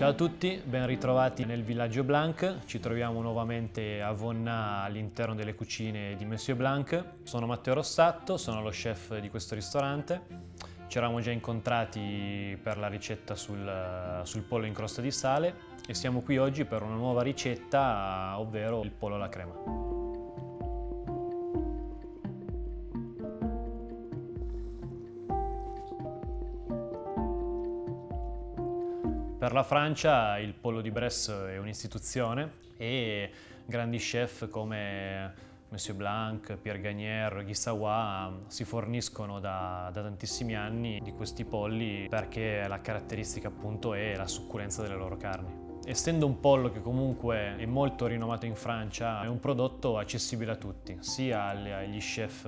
Ciao a tutti, ben ritrovati nel Villaggio Blanc. Ci troviamo nuovamente a Vonnà all'interno delle cucine di Monsieur Blanc. Sono Matteo Rossatto, sono lo chef di questo ristorante. Ci eravamo già incontrati per la ricetta sul pollo in crosta di sale e siamo qui oggi per una nuova ricetta, ovvero il pollo alla crema. Per la Francia il pollo di Bresse è un'istituzione e grandi chef come Monsieur Blanc, Pierre Gagnère, Guy Savoy si forniscono da tantissimi anni di questi polli perché la caratteristica appunto è la succulenza delle loro carni. Essendo un pollo che comunque è molto rinomato in Francia, è un prodotto accessibile a tutti, sia agli chef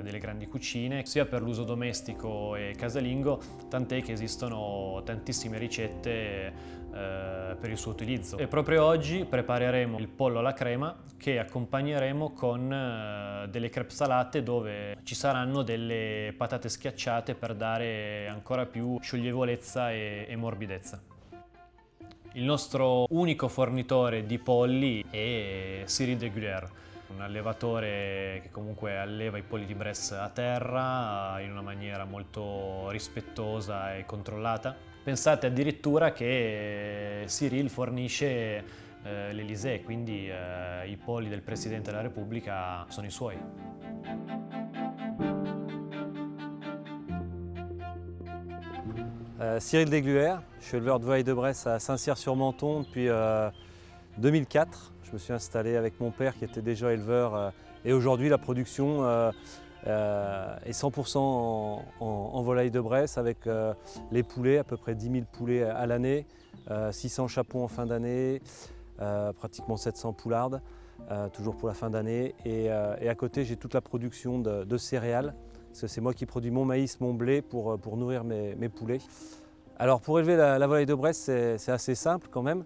delle grandi cucine, sia per l'uso domestico e casalingo, tant'è che esistono tantissime ricette per il suo utilizzo. E proprio oggi prepareremo il pollo alla crema che accompagneremo con delle crêpe salate dove ci saranno delle patate schiacciate per dare ancora più scioglievolezza e morbidezza. Il nostro unico fornitore di polli è Cyril Degulier, un allevatore che comunque alleva i polli di Bresse a terra in una maniera molto rispettosa e controllata. Pensate addirittura che Cyril fornisce l'Élysée, quindi i polli del Presidente della Repubblica sono i suoi. Cyril Degulier, je suis éleveur de volailles de Bresse à Saint-Cyr-sur-Menthon depuis 2004. Je me suis installé avec mon père qui était déjà éleveur et aujourd'hui la production est 100% en volailles de Bresse avec les poulets, à peu près 10 000 poulets à l'année, 600 chapons en fin d'année, pratiquement 700 poulardes, toujours pour la fin d'année. Et à côté j'ai toute la production de céréales. Parce que c'est moi qui produis mon maïs, mon blé pour nourrir mes poulets. Alors pour élever la volaille de Bresse, c'est assez simple quand même.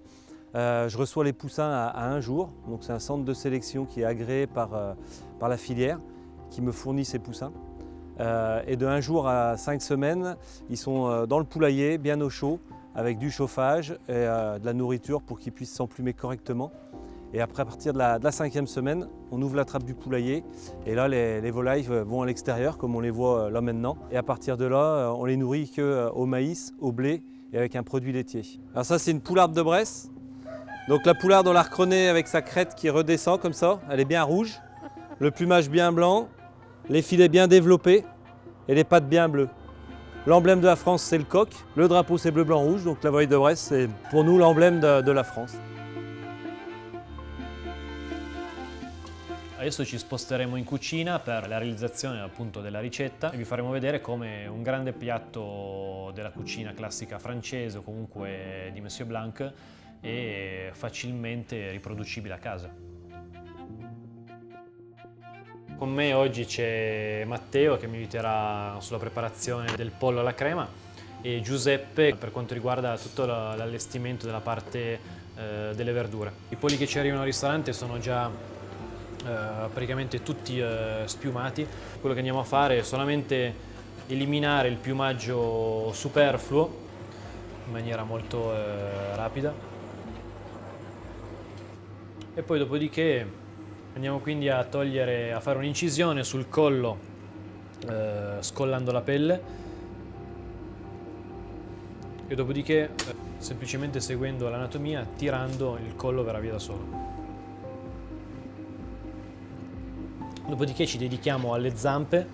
Je reçois les poussins à un jour, donc c'est un centre de sélection qui est agréé par la filière qui me fournit ces poussins. Et de 1 jour à 5 semaines, ils sont dans le poulailler, bien au chaud, avec du chauffage et de la nourriture pour qu'ils puissent s'emplumer correctement. Et après, à partir de la 5e semaine, on ouvre la trappe du poulailler et là, les volailles vont à l'extérieur, comme on les voit là maintenant. Et à partir de là, on les nourrit qu'au maïs, au blé et avec un produit laitier. Alors ça, c'est une poularde de Bresse. Donc la poularde, on la reconnaît avec sa crête qui redescend comme ça. Elle est bien rouge, le plumage bien blanc, les filets bien développés et les pattes bien bleues. L'emblème de la France, c'est le coq. Le drapeau, c'est bleu, blanc, rouge. Donc la volaille de Bresse, c'est pour nous l'emblème de la France. Adesso ci sposteremo in cucina per la realizzazione appunto della ricetta e vi faremo vedere come un grande piatto della cucina classica francese o comunque di Monsieur Blanc è facilmente riproducibile a casa. Con me oggi c'è Matteo che mi aiuterà sulla preparazione del pollo alla crema e Giuseppe per quanto riguarda tutto l'allestimento della parte delle verdure. I polli che ci arrivano al ristorante sono già praticamente tutti spiumati. Quello che andiamo a fare è solamente eliminare il piumaggio superfluo in maniera molto rapida e poi dopodiché andiamo quindi a fare un'incisione sul collo scollando la pelle e dopodiché semplicemente seguendo l'anatomia tirando il collo verrà via da solo. Dopodiché ci dedichiamo alle zampe,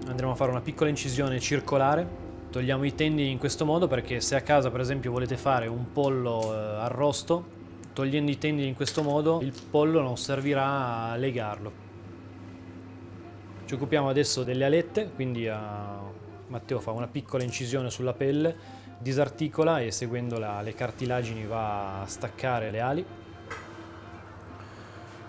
andremo a fare una piccola incisione circolare, togliamo i tendini in questo modo perché se a casa per esempio volete fare un pollo arrosto, togliendo i tendini in questo modo il pollo non servirà a legarlo. Ci occupiamo adesso delle alette, quindi Matteo fa una piccola incisione sulla pelle, disarticola e seguendo le cartilagini va a staccare le ali.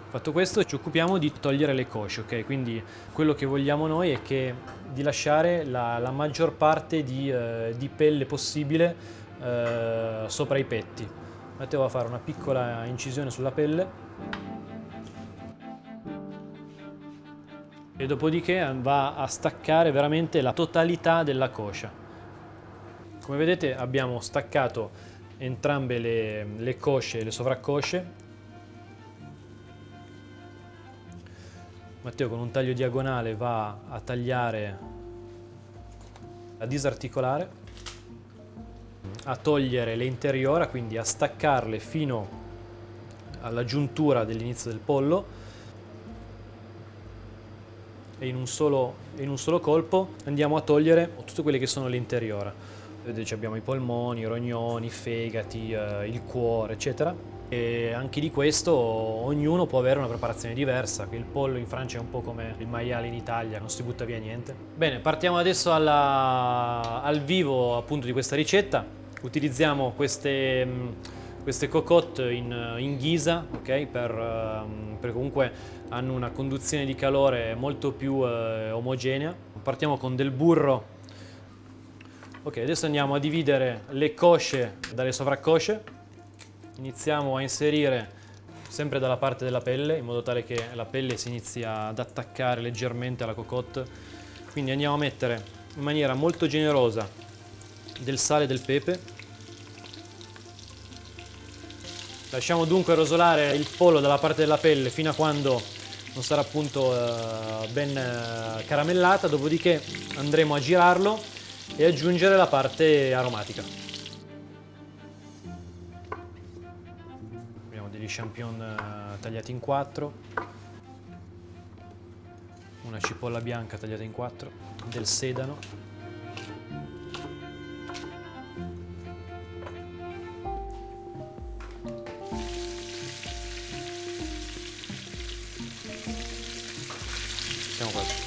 Fatto questo ci occupiamo di togliere le cosce, ok? Quindi quello che vogliamo noi è di lasciare la maggior parte di pelle possibile sopra i petti. Matteo va a fare una piccola incisione sulla pelle e dopodiché va a staccare veramente la totalità della coscia. Come vedete abbiamo staccato entrambe le cosce e le sovraccosce. Matteo con un taglio diagonale va a tagliare, a disarticolare, a togliere le interiora, quindi a staccarle fino alla giuntura dell'inizio del pollo, e in un solo colpo andiamo a togliere tutte quelle che sono le interiora. Vedete, abbiamo i polmoni, i rognoni, i fegati, il cuore, eccetera. E anche di questo ognuno può avere una preparazione diversa. Il pollo in Francia è un po' come il maiale in Italia, non si butta via niente. Bene, partiamo adesso al vivo appunto di questa ricetta. Utilizziamo queste cocotte in ghisa, ok? Perché comunque hanno una conduzione di calore molto più omogenea. Partiamo con del burro. Ok, adesso andiamo a dividere le cosce dalle sovraccosce. Iniziamo a inserire sempre dalla parte della pelle, in modo tale che la pelle si inizia ad attaccare leggermente alla cocotte. Quindi andiamo a mettere in maniera molto generosa del sale e del pepe. Lasciamo dunque rosolare il pollo dalla parte della pelle fino a quando non sarà appunto ben caramellata, dopodiché andremo a girarlo e aggiungere la parte aromatica. Abbiamo degli champignon tagliati in 4, una cipolla bianca tagliata in 4, del sedano, siamo quasi.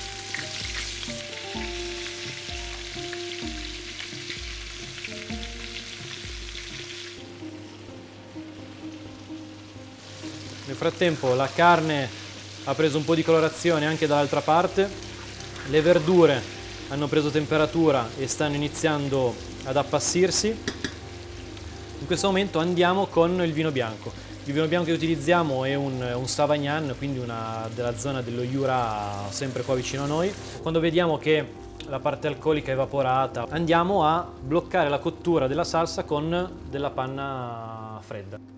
Nel frattempo la carne ha preso un po' di colorazione anche dall'altra parte, le verdure hanno preso temperatura e stanno iniziando ad appassirsi. In questo momento andiamo con il vino bianco. Il vino bianco che utilizziamo è un Savagnin, quindi della zona dello Jura, sempre qua vicino a noi. Quando vediamo che la parte alcolica è evaporata, andiamo a bloccare la cottura della salsa con della panna fredda.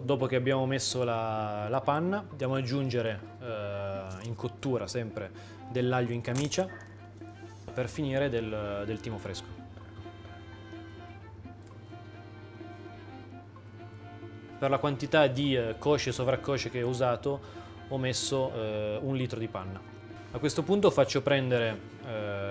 Dopo che abbiamo messo la panna, andiamo ad aggiungere in cottura sempre dell'aglio in camicia, per finire del timo fresco. Per la quantità di cosce e sovraccosce che ho usato ho messo 1 litro di panna. A questo punto faccio prendere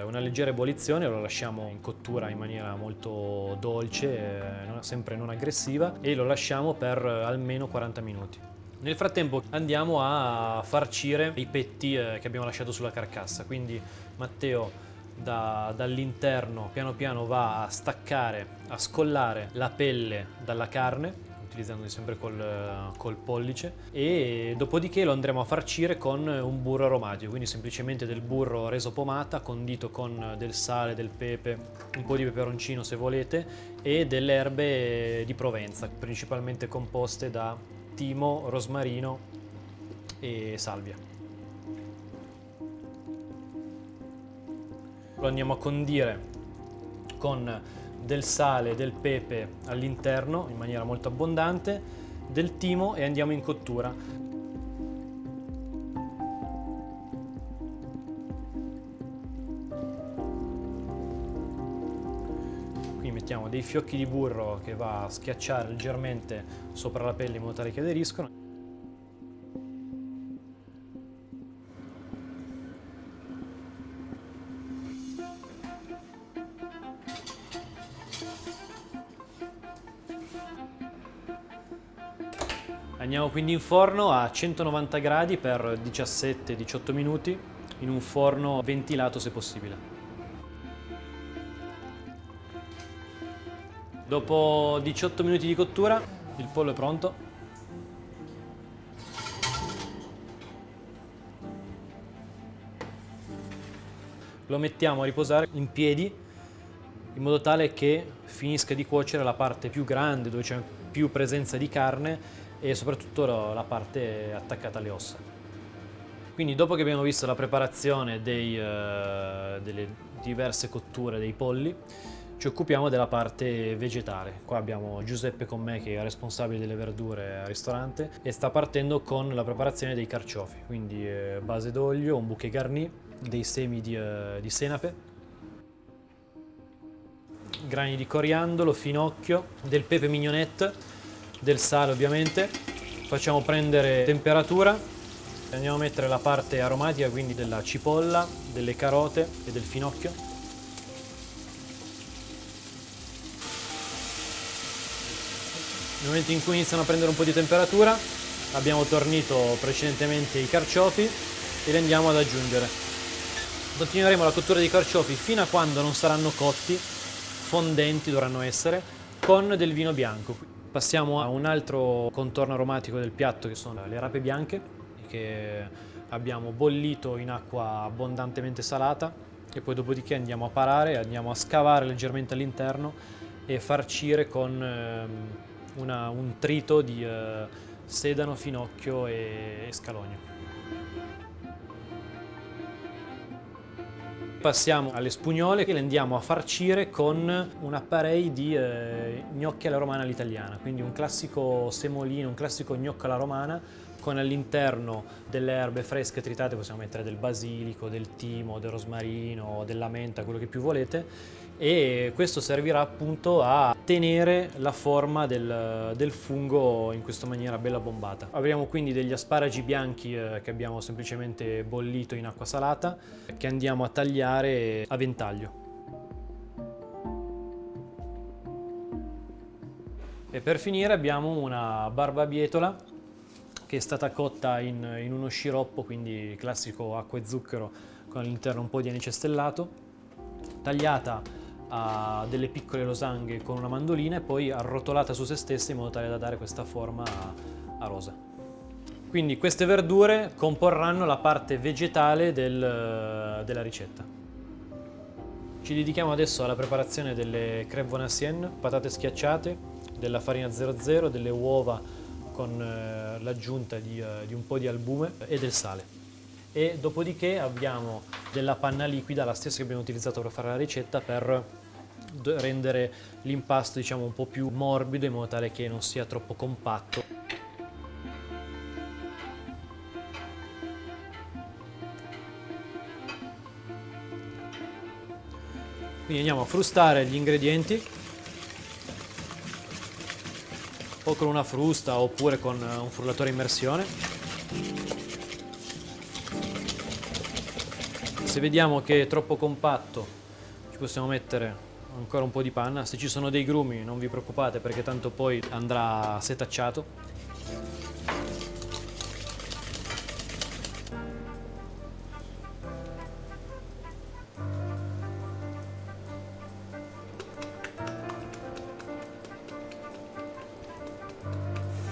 una leggera ebollizione, lo lasciamo in cottura in maniera molto dolce, sempre non aggressiva, e lo lasciamo per almeno 40 minuti. Nel frattempo andiamo a farcire i petti che abbiamo lasciato sulla carcassa, quindi Matteo dall'interno piano piano va a staccare, a scollare la pelle dalla carne, utilizzando sempre col pollice, e dopodiché lo andremo a farcire con un burro aromatico, quindi semplicemente del burro reso pomata condito con del sale, del pepe, un po' di peperoncino se volete, e delle erbe di Provenza, principalmente composte da timo, rosmarino e salvia. Lo andiamo a condire con del sale, del pepe all'interno in maniera molto abbondante, del timo, e andiamo in cottura. Quindi mettiamo dei fiocchi di burro che va a schiacciare leggermente sopra la pelle in modo tale che aderiscono. Andiamo quindi in forno a 190 gradi per 17-18 minuti, in un forno ventilato se possibile. Dopo 18 minuti di cottura il pollo è pronto. Lo mettiamo a riposare in piedi in modo tale che finisca di cuocere la parte più grande, dove c'è più presenza di carne, e soprattutto la parte attaccata alle ossa. Quindi dopo che abbiamo visto la preparazione delle diverse cotture dei polli, ci occupiamo della parte vegetale. Qua abbiamo Giuseppe con me che è responsabile delle verdure al ristorante e sta partendo con la preparazione dei carciofi, quindi base d'olio, un bouquet garni, dei semi di senape, grani di coriandolo, finocchio, del pepe mignonette, del sale ovviamente. Facciamo prendere temperatura. Andiamo a mettere la parte aromatica, quindi della cipolla, delle carote e del finocchio. Nel momento in cui iniziano a prendere un po' di temperatura, abbiamo tornito precedentemente i carciofi e li andiamo ad aggiungere. Continueremo la cottura dei carciofi fino a quando non saranno cotti, fondenti dovranno essere, con del vino bianco. Passiamo a un altro contorno aromatico del piatto che sono le rape bianche, che abbiamo bollito in acqua abbondantemente salata e poi dopodiché andiamo a parare, andiamo a scavare leggermente all'interno e farcire con un trito di sedano, finocchio e scalogno. Passiamo alle spugnole che le andiamo a farcire con un apparecchio di gnocchi alla romana all'italiana, quindi un classico semolino, un classico gnocco alla romana con all'interno delle erbe fresche tritate, possiamo mettere del basilico, del timo, del rosmarino, della menta, quello che più volete, e questo servirà appunto a tenere la forma del fungo in questa maniera bella bombata. Avremo quindi degli asparagi bianchi che abbiamo semplicemente bollito in acqua salata, che andiamo a tagliare a ventaglio. E per finire abbiamo una barbabietola che è stata cotta in uno sciroppo, quindi classico acqua e zucchero con all'interno un po' di anice stellato, tagliata a delle piccole losanghe con una mandolina e poi arrotolata su se stessa in modo tale da dare questa forma a rosa. Quindi queste verdure comporranno la parte vegetale della ricetta. Ci dedichiamo adesso alla preparazione delle crêpe vanassienne, patate schiacciate, della farina 00, delle uova con l'aggiunta di un po' di albume e del sale. E dopodiché abbiamo della panna liquida, la stessa che abbiamo utilizzato per fare la ricetta, per rendere l'impasto diciamo un po' più morbido in modo tale che non sia troppo compatto. Quindi andiamo a frustare gli ingredienti o con una frusta oppure con un frullatore a immersione. Se vediamo che è troppo compatto ci possiamo mettere ancora un po' di panna. Se ci sono dei grumi non vi preoccupate perché tanto poi andrà setacciato.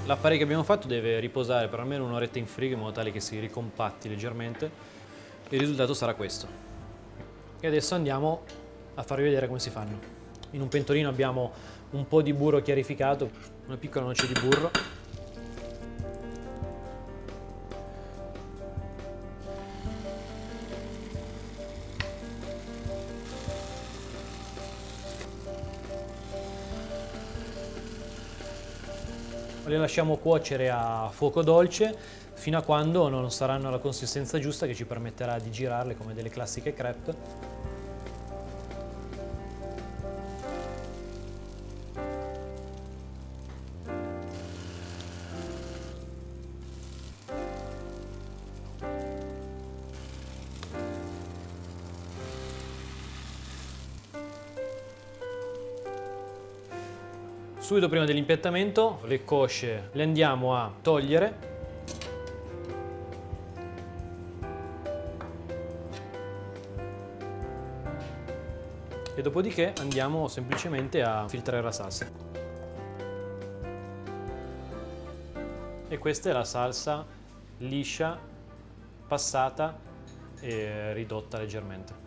L'apparecchio che abbiamo fatto deve riposare per almeno un'oretta in frigo in modo tale che si ricompatti leggermente. Il risultato sarà questo. E adesso andiamo a farvi vedere come si fanno. In un pentolino abbiamo un po' di burro chiarificato, una piccola noce di burro. Le lasciamo cuocere a fuoco dolce fino a quando non saranno alla consistenza giusta che ci permetterà di girarle come delle classiche crêpe. Subito prima dell'impiattamento le cosce le andiamo a togliere e dopodiché andiamo semplicemente a filtrare la salsa. E questa è la salsa liscia, passata e ridotta leggermente.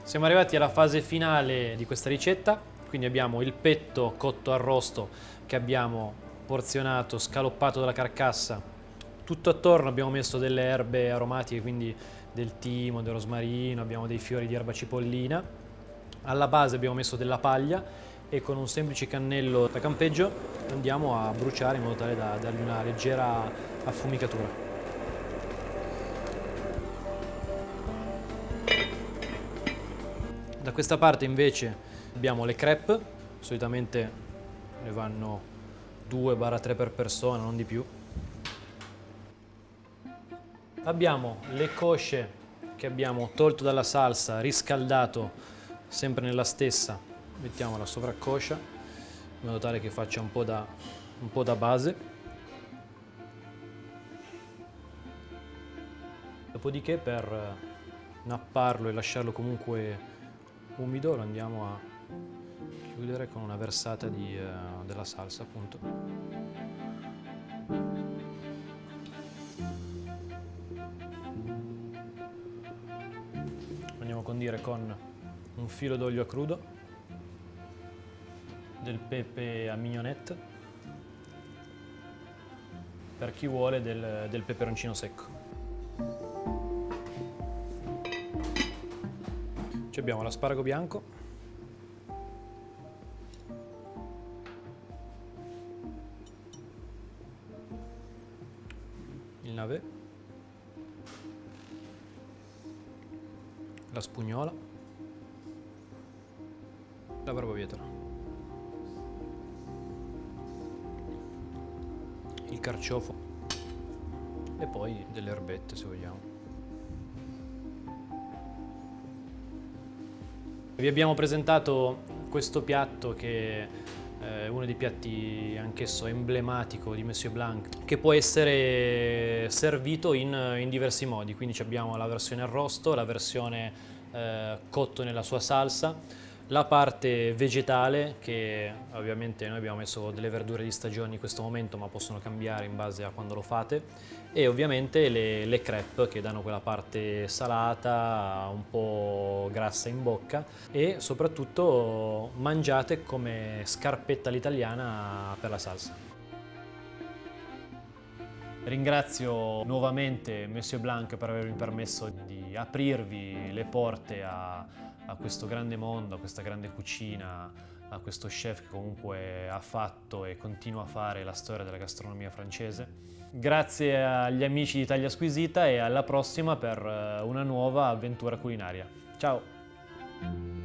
Siamo arrivati alla fase finale di questa ricetta, quindi abbiamo il petto cotto arrosto che abbiamo porzionato, scaloppato dalla carcassa. Tutto attorno abbiamo messo delle erbe aromatiche, quindi del timo, del rosmarino, abbiamo dei fiori di erba cipollina. Alla base abbiamo messo della paglia e con un semplice cannello da campeggio andiamo a bruciare in modo tale da dargli una leggera affumicatura. Da questa parte invece abbiamo le crêpe, solitamente ne vanno 2-3 per persona, non di più. Abbiamo le cosce che abbiamo tolto dalla salsa, riscaldato sempre nella stessa, mettiamo la sovraccoscia in modo tale che faccia un po' da base. Dopodiché per napparlo e lasciarlo comunque umido lo andiamo a chiudere con una versata della salsa, appunto. Andiamo a condire con un filo d'olio a crudo, del pepe a mignonette, per chi vuole del peperoncino secco. Abbiamo l'asparago bianco, il navet, la spugnola, la barbabietola, il carciofo e poi delle erbette se vogliamo. Vi abbiamo presentato questo piatto che è uno dei piatti anch'esso emblematico di Monsieur Blanc, che può essere servito in diversi modi. Quindi abbiamo la versione arrosto, la versione cotto nella sua salsa, la parte vegetale, che ovviamente noi abbiamo messo delle verdure di stagione in questo momento, ma possono cambiare in base a quando lo fate, e ovviamente le crêpe che danno quella parte salata, un po' grassa in bocca e soprattutto mangiate come scarpetta all'italiana per la salsa. Ringrazio nuovamente Monsieur Blanc per avermi permesso di aprirvi le porte a questo grande mondo, a questa grande cucina, a questo chef che comunque ha fatto e continua a fare la storia della gastronomia francese. Grazie agli amici di Italia Squisita e alla prossima per una nuova avventura culinaria. Ciao!